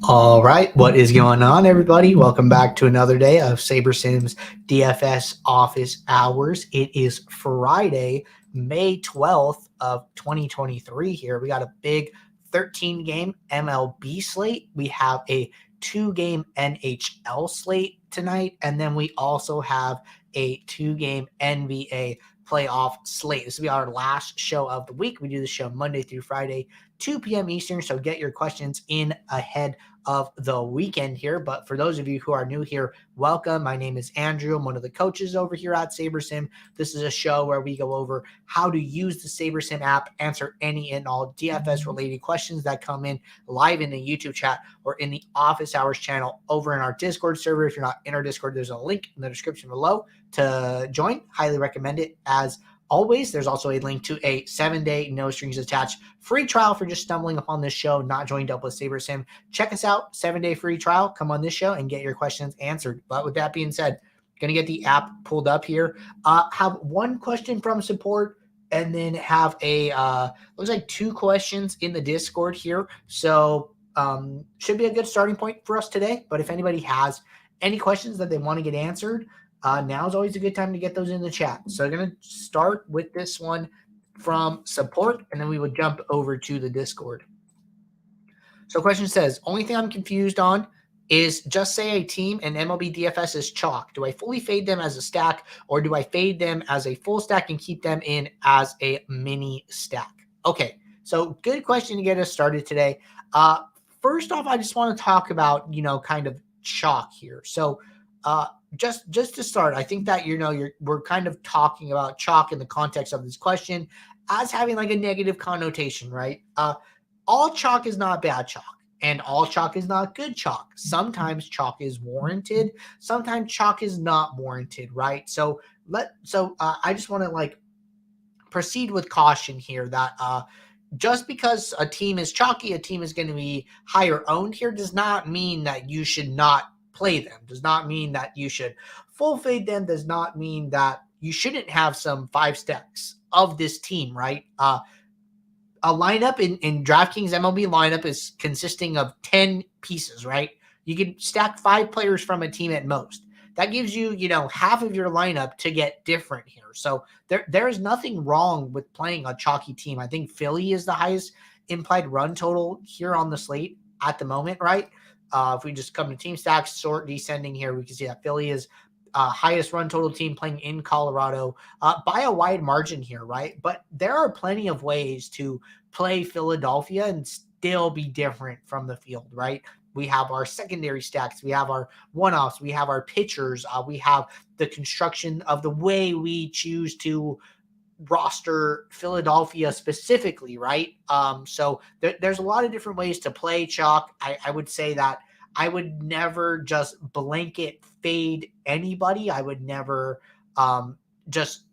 All right, what is going on, everybody? Welcome back to another day of SaberSim's DFS office hours. It is Friday, May 12th of 2023 here. We got a big 13-game MLB slate. We have a 2-game NHL slate tonight, and then we also have a 2-game NBA playoff slate. This will be our last show of the week. We do the show Monday through Friday, 2 p.m. Eastern, so get your questions in ahead of the weekend here. But for those of you who are new here, welcome. My name is Andrew. I'm one of the coaches over here at SaberSim. This is a show where we go over how to use the SaberSim app, answer any and all DFS related questions that come in live in the YouTube chat or in the office hours channel over in our Discord server. If you're not in our Discord, there's a link in the description below to join. Highly recommend it. As always, there's also a link to a 7-day, no strings attached free trial for just stumbling upon this show, not joined up with SaberSim. Check us out, 7-day free trial. Come on this show and get your questions answered. But with that being said, going to get the app pulled up here. Have one question from support and then have a, looks like 2 questions in the Discord here. So should be a good starting point for us today. But if anybody has any questions that they want to get answered, now is always a good time to get those in the chat. So I'm going to start with this one from support, and then we would jump over to the Discord. So question says, only thing I'm confused on is just say a team and MLB DFS is chalk. Do I fully fade them as a stack, or do I fade them as a full stack and keep them in as a mini stack? Okay, so good question to get us started today. First off, I just want to talk about, kind of chalk here. So just to start, I think that, we're kind of talking about chalk in the context of this question as having like a negative connotation, right? All chalk is not bad chalk, and all chalk is not good chalk. Sometimes chalk is warranted. Sometimes chalk is not warranted, right? So I just want to proceed with caution here that just because a team is chalky, a team is going to be higher owned here does not mean that you should not play them, does not mean that you should full fade them, does not mean that you shouldn't have some 5 stacks of this team, right? A lineup in DraftKings MLB lineup is consisting of 10 pieces, right? You can stack 5 players from a team at most. That gives you, half of your lineup to get different here. So there is nothing wrong with playing a chalky team. I think Philly is the highest implied run total here on the slate at the moment, right? If we just come to team stacks, sort descending here, we can see that Philly is highest run total team playing in Colorado by a wide margin here, right? But there are plenty of ways to play Philadelphia and still be different from the field, right? We have our secondary stacks, we have our one-offs, we have our pitchers, we have the construction of the way we choose to roster Philadelphia specifically, right? So there's a lot of different ways to play chalk. I would say that I would never just blanket fade anybody. I would never just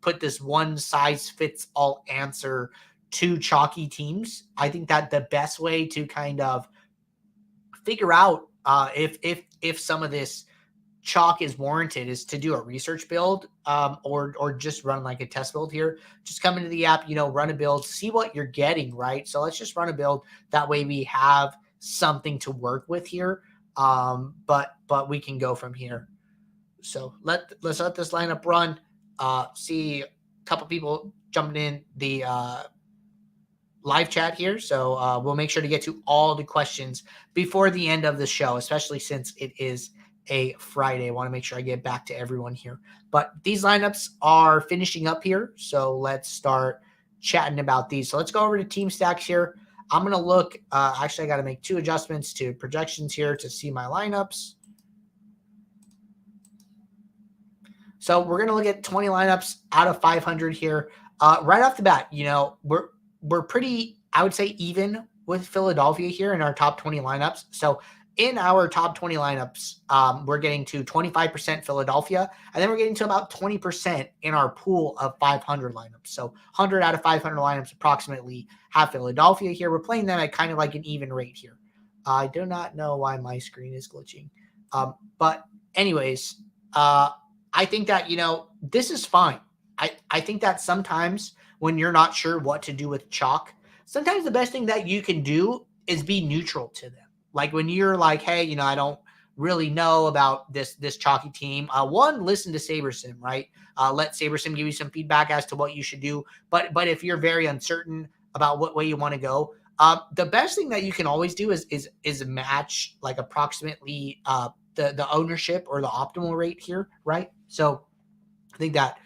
put this one size fits all answer to chalky teams. I think that the best way to kind of figure out if some of this chalk is warranted is to do a research build or just run like a test build here. Just come into the app, run a build, see what you're getting, right? So let's just run a build. That way we have something to work with here. But we can go from here. So let's let this lineup run. See a couple people jumping in the live chat here. So we'll make sure to get to all the questions before the end of the show, especially since it is a Friday. I want to make sure I get back to everyone here. But these lineups are finishing up here. So let's start chatting about these. So let's go over to team stacks here. I'm going to look, actually I got to make 2 adjustments to projections here to see my lineups. So we're going to look at 20 lineups out of 500 here. Right off the bat, we're pretty, I would say, even with Philadelphia here in our top 20 lineups. So in our top 20 lineups, we're getting to 25% Philadelphia, and then we're getting to about 20% in our pool of 500 lineups. So 100 out of 500 lineups approximately have Philadelphia here. We're playing them at kind of like an even rate here. I do not know why my screen is glitching. But anyways, I think that, this is fine. I think that sometimes when you're not sure what to do with chalk, sometimes the best thing that you can do is be neutral to them. like when you're like, hey, I don't really know about this chalky team. One, listen to SaberSim, right? Let SaberSim give you some feedback as to what you should do. But if you're very uncertain about what way you want to go, the best thing that you can always do is match like approximately the ownership or the optimal rate here, right? So I think that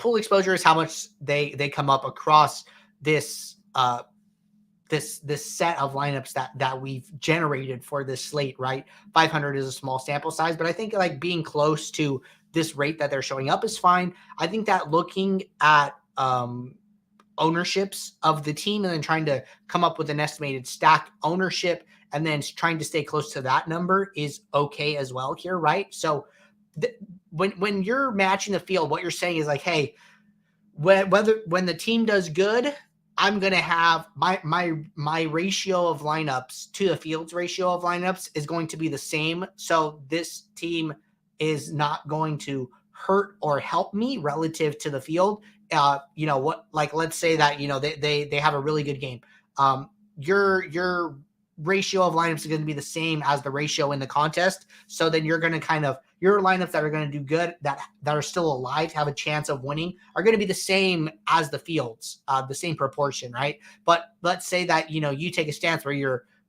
pool exposure is how much they come up across this this set of lineups that we've generated for this slate, right? 500 is a small sample size, but I think like being close to this rate that they're showing up is fine. I think that looking at ownerships of the team and then trying to come up with an estimated stack ownership and then trying to stay close to that number is okay as well here, right? So when you're matching the field, what you're saying is like, hey, when the team does good, I'm gonna have my ratio of lineups to the field's ratio of lineups is going to be the same. So this team is not going to hurt or help me relative to the field. Like let's say that they have a really good game. Your ratio of lineups is going to be the same as the ratio in the contest. So then you're going to your lineups that are going to do good, that are still alive, have a chance of winning, are going to be the same as the fields, the same proportion, right? But let's say that you take a stance where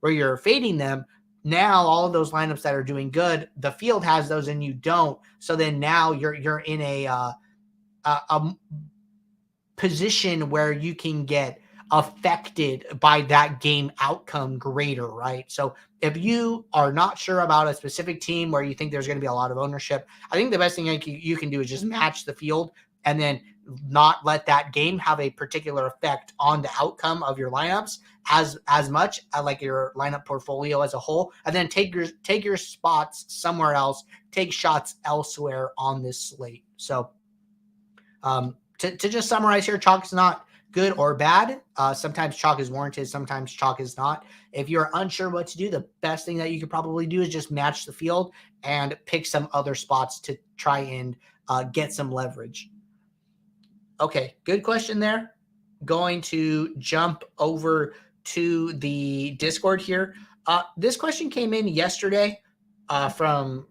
you're fading them. Now all of those lineups that are doing good, the field has those and you don't. So then now you're in a position where you can get affected by that game outcome greater, right? So if you are not sure about a specific team where you think there's going to be a lot of ownership, I think the best thing you can do is just match the field and then not let that game have a particular effect on the outcome of your lineups as much like your lineup portfolio as a whole, and then take your spots somewhere else, take shots elsewhere on this slate. So to just summarize here, chalk is not good or bad. Sometimes chalk is warranted. Sometimes chalk is not. If you're unsure what to do, the best thing that you could probably do is just match the field and pick some other spots to try and get some leverage. Okay, good question there. Going to jump over to the Discord here. This question came in yesterday from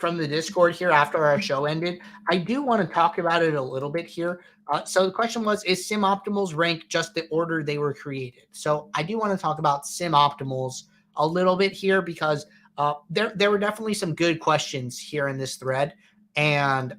the Discord here after our show ended. I do want to talk about it a little bit here. So the question was, is Sim Optimals rank just the order they were created? So I do want to talk about Sim Optimals a little bit here because there were definitely some good questions here in this thread. And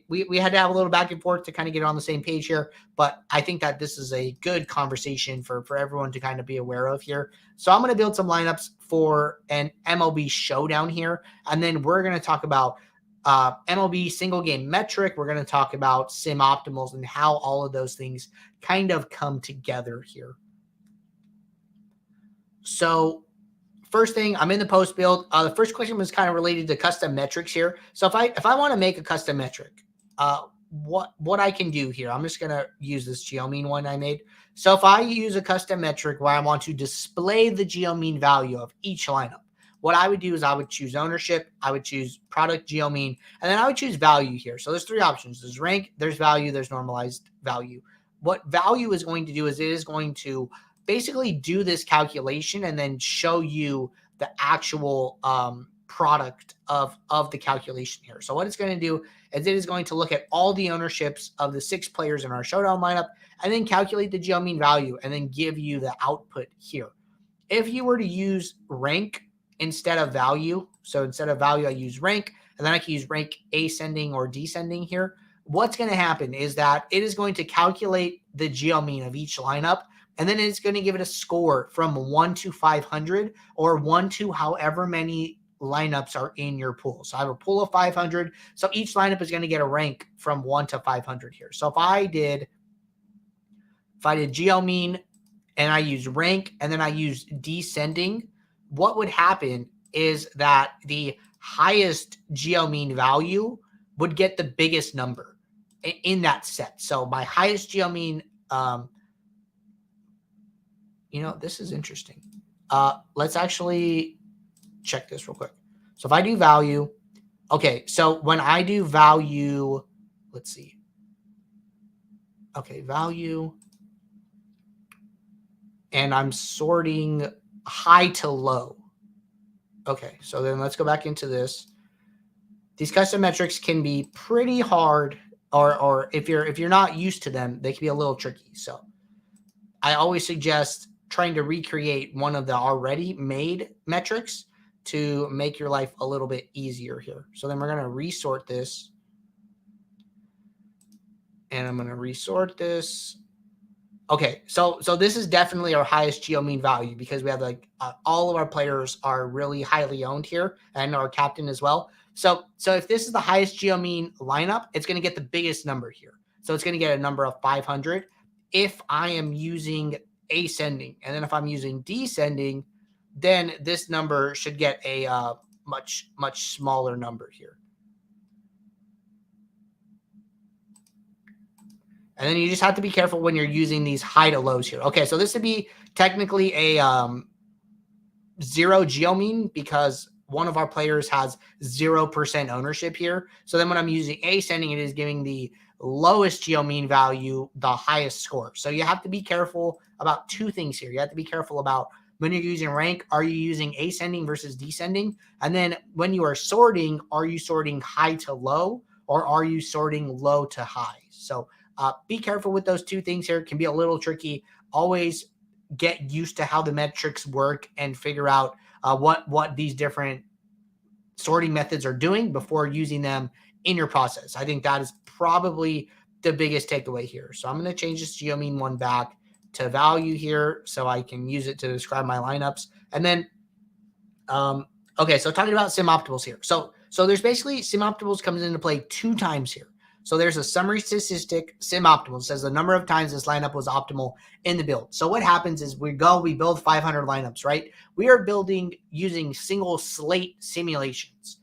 we had to have a little back and forth to kind of get on the same page here. But I think that this is a good conversation for everyone to kind of be aware of here. So I'm going to build some lineups for an MLB showdown here. And then we're going to talk about MLB single game metric. We're going to talk about Sim Optimals and how all of those things kind of come together here. So first thing, I'm in the post build. The first question was kind of related to custom metrics here. So if I want to make a custom metric, what I can do here, I'm just going to use this geomean one I made. So if I use a custom metric where I want to display the geomean value of each lineup, what I would do is I would choose ownership, I would choose product geomean, and then I would choose value here. So there's three options. There's rank, there's value, there's normalized value. What value is going to do is it is going to basically do this calculation and then show you the actual product of the calculation here. So what it's going to do is it is going to look at all the ownerships of the 6 players in our showdown lineup and then calculate the geomean value and then give you the output here. If you were to use rank instead of value, so instead of value, I use rank, and then I can use rank ascending or descending here. What's going to happen is that it is going to calculate the geomean of each lineup, and then it's going to give it a score from 1 to 500 or 1 to however many lineups are in your pool. So I have a pool of 500. So each lineup is going to get a rank from 1 to 500 here. So if I did geomean and I use rank and then I use descending, what would happen is that the highest geomean value would get the biggest number in that set. So my highest geomean, this is interesting. Let's actually check this real quick. So if I do value, okay, so when I do value, let's see. Okay, value. And I'm sorting high to low. Okay, so then let's go back into this. These custom metrics can be pretty hard, or if you're not used to them, they can be a little tricky. So I always suggest trying to recreate one of the already made metrics to make your life a little bit easier here. So then we're going to resort this. And I'm going to resort this. Okay, so this is definitely our highest geo mean value because we have like all of our players are really highly owned here and our captain as well. So if this is the highest geo mean lineup, it's going to get the biggest number here. So it's going to get a number of 500 if I am using ascending. And then if I'm using descending, then this number should get a much smaller number here. And then you just have to be careful when you're using these high to lows here. Okay, so this would be technically a 0 geo mean because one of our players has 0% ownership here. So then when I'm using ascending, it is giving the lowest geo mean value the highest score. So you have to be careful about two things here. You have to be careful about when you're using rank, are you using ascending versus descending? And then when you are sorting, are you sorting high to low or are you sorting low to high? So be careful with those two things here. It can be a little tricky. Always get used to how the metrics work and figure out what these different sorting methods are doing before using them in your process. I think that is probably the biggest takeaway here. So I'm going to change this geomean one back to value here so I can use it to describe my lineups. And then, okay, so talking about sim optimals here. So there's basically sim optimals comes into play 2 times here. So there's a summary statistic sim optimal. It says the number of times this lineup was optimal in the build. So what happens is we build 500 lineups, right? We are building using single slate simulations.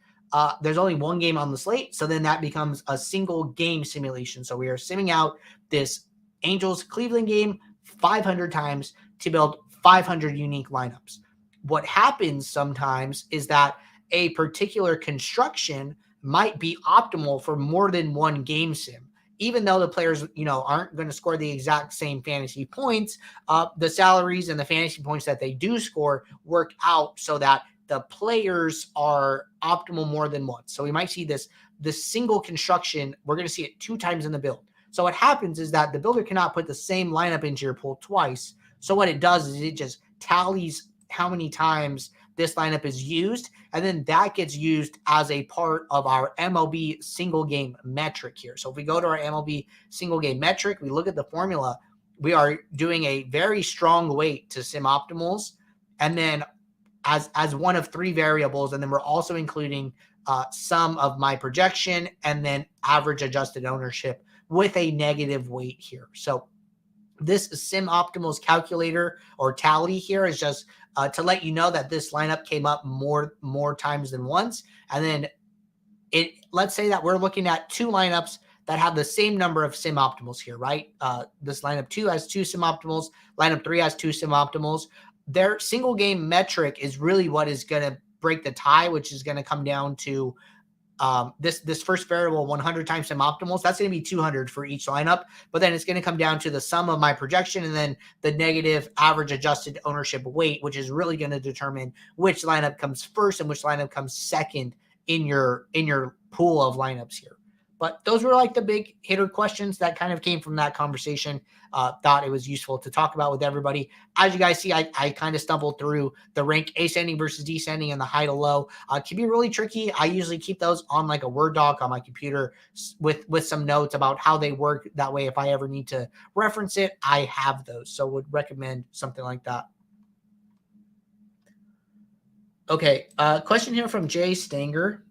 There's only one game on the slate. So then that becomes a single game simulation. So we are simming out this Angels Cleveland game 500 times to build 500 unique lineups. What happens sometimes is that a particular construction might be optimal for more than one game sim. Even though the players, aren't going to score the exact same fantasy points, the salaries and the fantasy points that they do score work out so that the players are optimal more than once. So we might see this single construction. We're going to see it 2 times in the build. So what happens is that the builder cannot put the same lineup into your pool twice. So what it does is it just tallies how many times this lineup is used, and then that gets used as a part of our MLB single game metric here. So if we go to our MLB single game metric, we look at the formula, we are doing a very strong weight to sim optimals, and then as one of 3 variables, and then we're also including some of my projection and then average adjusted ownership with a negative weight here. So this sim optimals calculator or tally here is just to let you know that this lineup came up more times than once. And then let's say that we're looking at 2 lineups that have the same number of sim optimals here, right? This lineup 2 has 2 sim optimals. Lineup 3 has 2 sim optimals. Their single game metric is really what is going to break the tie, which is going to come down to this first variable 100 times sim optimals. That's going to be 200 for each lineup, but then it's going to come down to the sum of my projection and then the negative average adjusted ownership weight, which is really going to determine which lineup comes first and which lineup comes second in your pool of lineups here. But those were like the big hitter questions that kind of came from that conversation. Thought it was useful to talk about with everybody. As you guys see, I kind of stumbled through the rank ascending versus descending and the high to low. It can be really tricky. I usually keep those on like a Word doc on my computer with some notes about how they work. That way, if I ever need to reference it, I have those. So would recommend something like that. Okay, question here from Jay Stanger.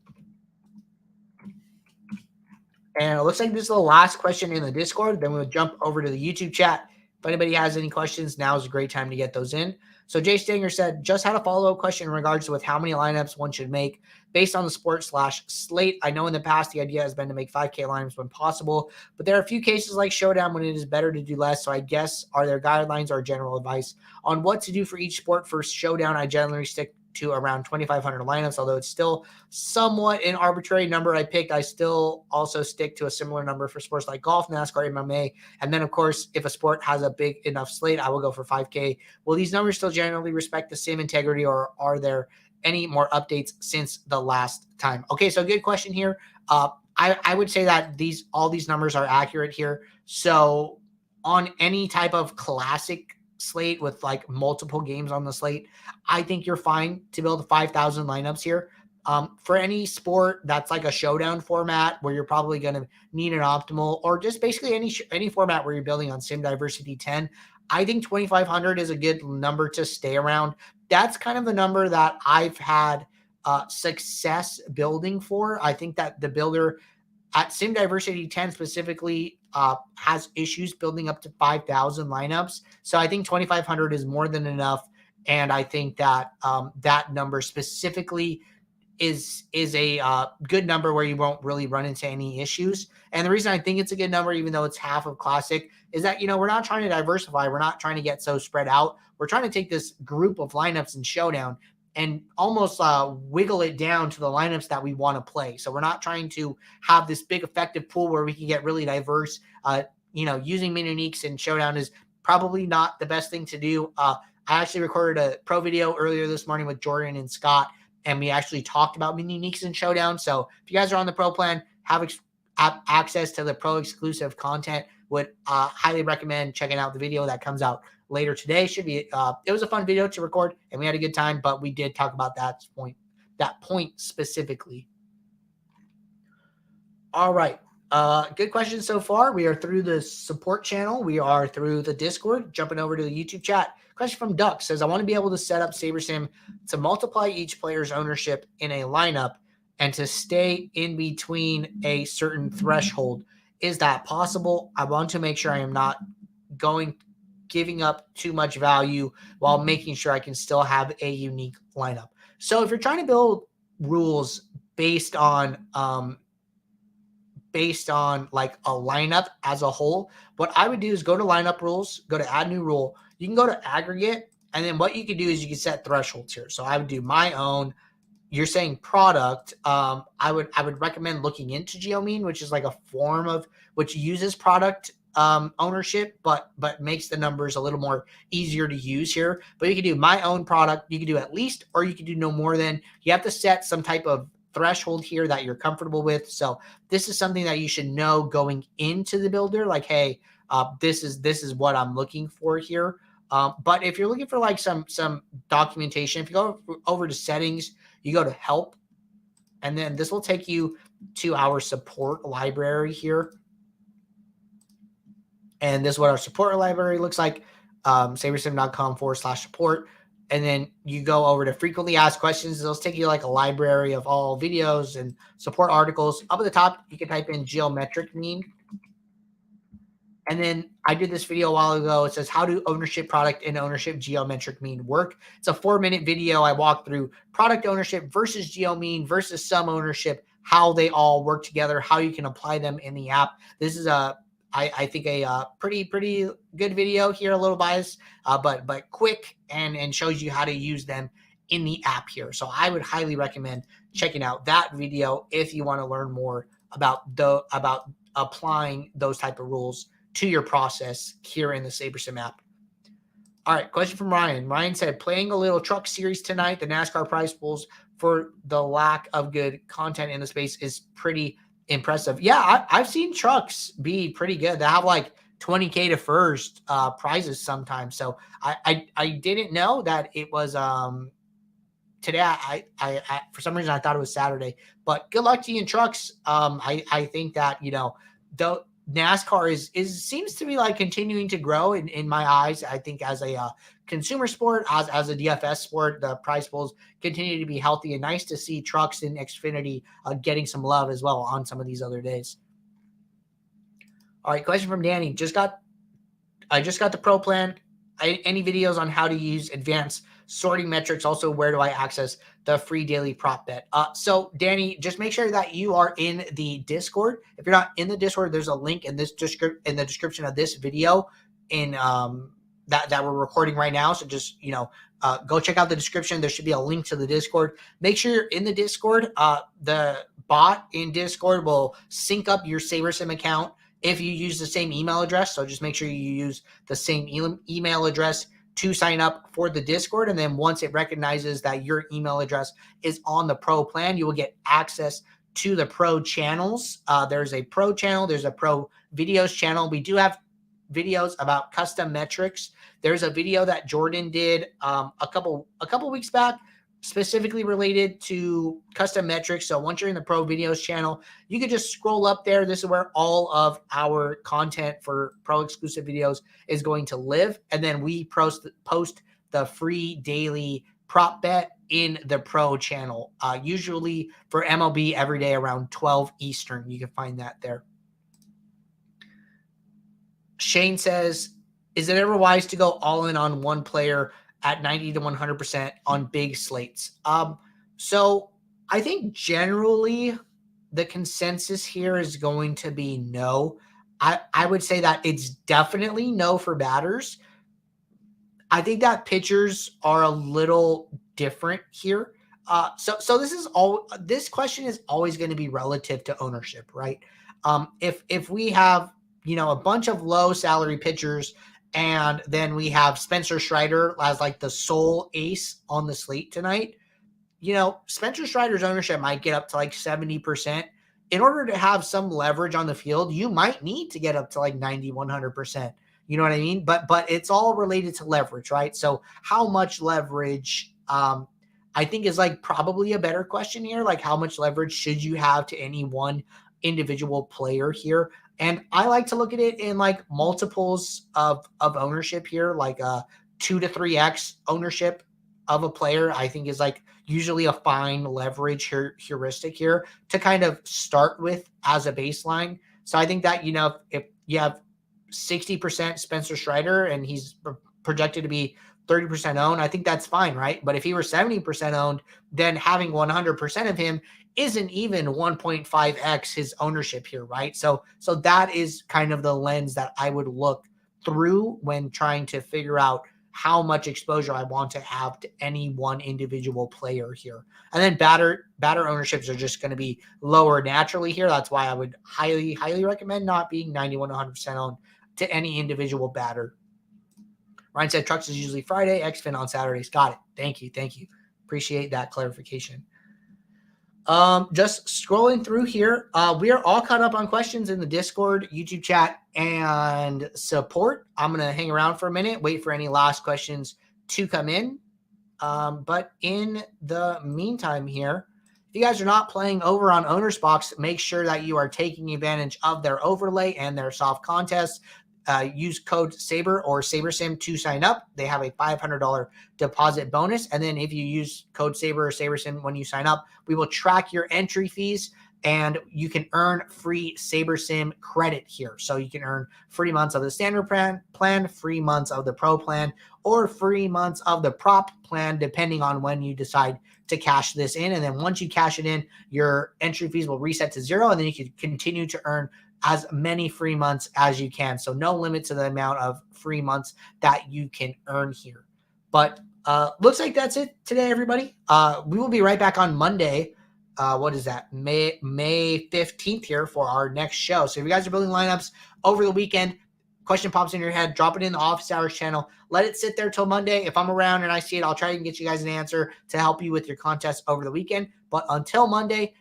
And it looks like this is the last question in the Discord. Then we'll jump over to the YouTube chat. If anybody has any questions, now is a great time to get those in. So Jay Stanger said, just had a follow-up question in regards to with how many lineups one should make based on the sport/slate. I know in the past the idea has been to make 5K lineups when possible, but there are a few cases like Showdown when it is better to do less. So I guess, are there guidelines or general advice on what to do for each sport? For Showdown, I generally stick to around 2,500 lineups, although it's still somewhat an arbitrary number I picked. I still also stick to a similar number for sports like golf, NASCAR, MMA. And then, of course, if a sport has a big enough slate, I will go for 5K. Will these numbers still generally respect the same integrity, or are there any more updates since the last time? Okay, so good question here. I would say that all these numbers are accurate here. So on any type of classic slate with like multiple games on the slate, I think you're fine to build 5,000 lineups here. For any sport that's like a showdown format where you're probably going to need an optimal, or just basically any format where you're building on Sim Diversity 10, I think 2,500 is a good number to stay around. That's kind of the number that I've had success building for. I think that the builder at Sim Diversity 10 specifically has issues building up to 5,000 lineups. So I think 2,500 is more than enough. And I think that that number specifically is a good number where you won't really run into any issues. And the reason I think it's a good number, even though it's half of Classic, is that, we're not trying to diversify. We're not trying to get so spread out. We're trying to take this group of lineups in Showdown and almost wiggle it down to the lineups that we want to play. So we're not trying to have this big effective pool where we can get really diverse. Using mini uniques in Showdown is probably not the best thing to do. I actually recorded a pro video earlier this morning with Jordan and Scott, and we actually talked about mini uniques in Showdown. So if you guys are on the pro plan, have access to the pro exclusive content, would highly recommend checking out the video that comes out later today. Should be it was a fun video to record, and we had a good time, but we did talk about that point specifically. All right. Good question so far. We are through the support channel. We are through the Discord. Jumping over to the YouTube chat. Question from Duck says, I want to be able to set up SaberSim to multiply each player's ownership in a lineup and to stay in between a certain threshold. Is that possible? I want to make sure I am not giving up too much value while making sure I can still have a unique lineup. So if you're trying to build rules based on like a lineup as a whole, what I would do is go to lineup rules, go to add new rule. You can go to aggregate, and then what you can do is you can set thresholds here. So I would do my own. You're saying product. I would recommend looking into GeoMean, which is like a form of which uses product ownership, but makes the numbers a little more easier to use here. But you can do my own product. You can do at least, or you can do no more than. You have to set some type of threshold here that you're comfortable with. So this is something that you should know going into the builder. Like, hey, this is what I'm looking for here. But if you're looking for like some documentation, if you go over to settings, you go to help, and then this will take you to our support library here. And this is what our support library looks like, sabersim.com/support. And then you go over to frequently asked questions. They'll take you like a library of all videos and support articles. Up at the top, you can type in geometric mean. And then I did this video a while ago. It says, how do ownership, product, and ownership geometric mean work? It's a 4-minute video. I walk through product ownership versus geomean versus sum ownership, how they all work together, how you can apply them in the app. This is I think a pretty good video here, a little biased, but quick and shows you how to use them in the app here. So I would highly recommend checking out that video if you want to learn more about applying those type of rules to your process here in the SaberSim app. All right, question from Ryan. Ryan said, playing a little truck series tonight. The NASCAR prize pools for the lack of good content in the space is pretty impressive. Yeah, I've seen trucks be pretty good. They have like 20K to first prizes sometimes. So I didn't know that it was today. I for some reason I thought it was Saturday. But good luck to you in trucks. I think that though NASCAR is seems to be like continuing to grow in my eyes. I think as a consumer sport, as a DFS sport, the prize pools continue to be healthy, and nice to see trucks in Xfinity getting some love as well on some of these other days. All right, question from Danny. I just got the pro plan. Any videos on how to use advanced sorting metrics? Also, where do I access the free daily prop bet? So Danny, just make sure that you are in the Discord. If you're not in the Discord, there's a link in the description of this video in that we're recording right now. So just go check out the description. There should be a link to the Discord. Make sure you're in the Discord. The bot in Discord will sync up your SaberSim account if you use the same email address. So just make sure you use the same email address to sign up for the Discord. And then once it recognizes that your email address is on the pro plan, you will get access to the pro channels. There's a pro channel. There's a pro videos channel. We do have videos about custom metrics. There's a video that Jordan did a couple weeks back, specifically related to custom metrics. So once you're in the pro videos channel, you can just scroll up there. This is where all of our content for pro exclusive videos is going to live. And then we post the free daily prop bet in the pro channel, usually for MLB every day around 12 Eastern. You can find that there. Shane says, is it ever wise to go all in on one player at 90 to 100% on big slates? So I think generally the consensus here is going to be no. I would say that it's definitely no for batters. I think that pitchers are a little different here. So this question is always going to be relative to ownership, right? If we have, a bunch of low salary pitchers, and then we have Spencer Strider as like the sole ace on the slate tonight, Spencer Strider's ownership might get up to like 70%. In order to have some leverage on the field, you might need to get up to like 90, 100%. You know what I mean? But it's all related to leverage, right? So how much leverage, I think is like probably a better question here. Like how much leverage should you have to any one individual player here? And I like to look at it in like multiples of ownership here, like 2 to 3x ownership of a player, I think is like usually a fine leverage heuristic here to kind of start with as a baseline. So I think that, if you have 60% Spencer Strider and he's projected to be 30% owned, I think that's fine, right? But if he were 70% owned, then having 100% of him isn't even 1.5x his ownership here, right? So that is kind of the lens that I would look through when trying to figure out how much exposure I want to have to any one individual player here. And then batter ownerships are just going to be lower naturally here. That's why I would highly, highly recommend not being 91, 100% owned to any individual batter. Ryan said trucks is usually Friday, XFIN on Saturdays. Got it. Thank you. Appreciate that clarification. Just scrolling through here. We are all caught up on questions in the Discord, YouTube chat, and support. I'm going to hang around for a minute, wait for any last questions to come in. But in the meantime here, if you guys are not playing over on Owner's Box, make sure that you are taking advantage of their overlay and their soft contests. Use code SABER or SaberSim to sign up. They have a $500 deposit bonus. And then if you use code SABER or SaberSim when you sign up, we will track your entry fees and you can earn free SaberSim credit here. So you can earn free months of the standard plan, free months of the pro plan, or free months of the prop plan, depending on when you decide to cash this in. And then once you cash it in, your entry fees will reset to zero, and then you can continue to earn as many free months as you can. So no limit to the amount of free months that you can earn here. But looks like that's it today, everybody. We will be right back on Monday. What is that? May 15th here for our next show. So if you guys are building lineups over the weekend, question pops in your head, drop it in the Office Hours channel. Let it sit there till Monday. If I'm around and I see it, I'll try and get you guys an answer to help you with your contest over the weekend. But until Monday,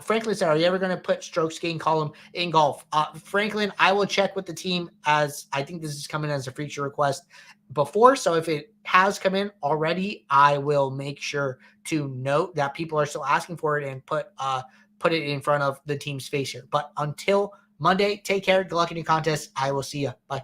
Franklin said, are you ever going to put strokes gain column in golf? Franklin, I will check with the team, as I think this is coming as a feature request before. So if it has come in already, I will make sure to note that people are still asking for it and put it in front of the team's face here. But until Monday, take care. Good luck in your contest. I will see you. Bye.